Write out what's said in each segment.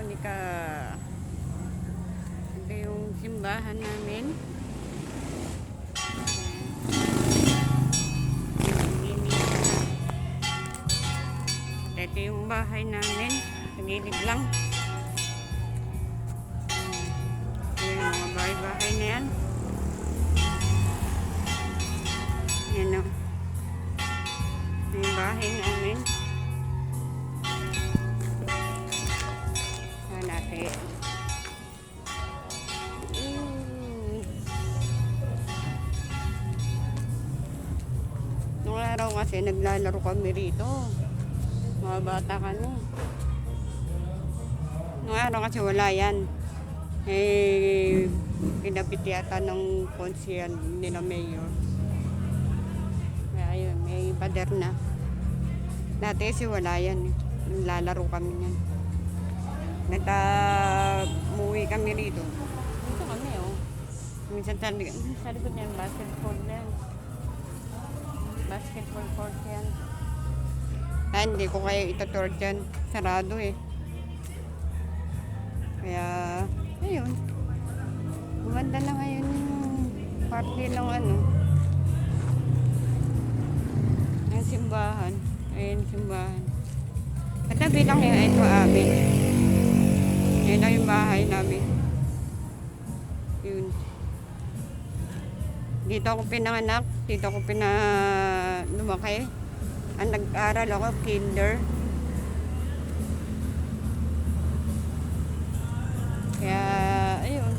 Monica. Ito yung simbahan namin. Ito yung bahay namin. Tagilid lang. Ito yung mga bahay-bahay na yan. Yan o. Ito yung bahay namin. Saan natin? Nung araw kasi naglalaro kami rito. Mga bata kami. Nung araw kasi wala yan. Eh, pinapit yata ng konsyel nila mayor. Kaya yun, may pader na. Dati kasi wala yan. Naglalaro kami yan. Nagka-muwi kami rito. Dito kami oh. Minsan sa likod niyan, basketball na yan. Basketball court yan. Ah, hindi ko kayo itutur dyan. Sarado eh. Kaya, ayun. Gumanda na ngayon yung party ng ano. Yung simbahan. Ayun, simbahan. Katabi lang yun. Ito amin. Yan lang yung bahay namin. Yun. Dito ako pinanganak. Dito ako lumaki. Ang nag-aral ako, kinder. Kaya, ayun.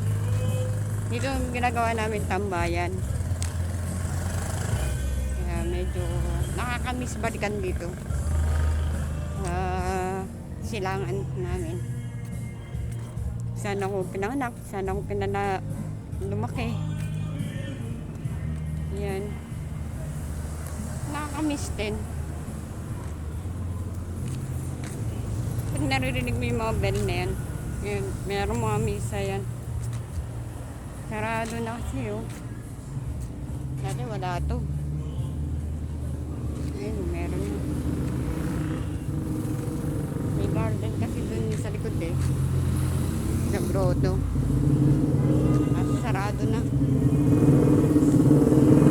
Dito ginagawa namin tambayan. Kaya medyo nakakamiss balikan dito. Silangan namin. Saan ako pinanganak, saan ako lumaki. Yan. Nakakamiss din. Pag naririnig mo yung mga bell na yan, yun, merong mga misa yan. Sarado na kasi oh. Dati wala to. Ayun, meron yun. May garden kasi dun sa likod eh. Sa grotto. Kasi sarado na.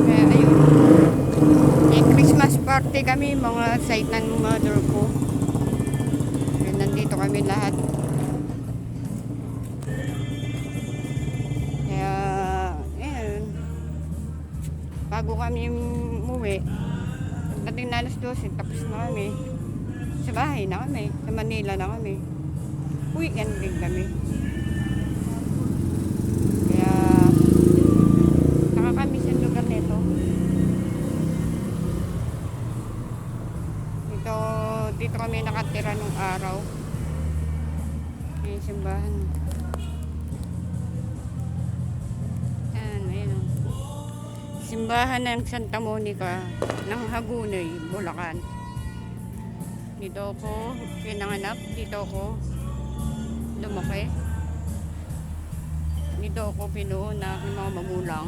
Kaya ayun. May Christmas party kami, mga site ng mother ko. Kaya nandito kami lahat. Kaya, ayun. Bago kami umuwi, dating na alas 12, tapos na kami. Sa bahay na kami. Sa Manila na kami. Weekend din kami. Kaya, nakakamiss yung lugar nito. Dito kami nakatira nung araw. Yung simbahan. Yan, ayun. Simbahan ng Santa Monica ng Hagonoy, Bulacan. Dito ako pinanganak, dito ako lumaki. Dito ako pinuo na aking mga magulang.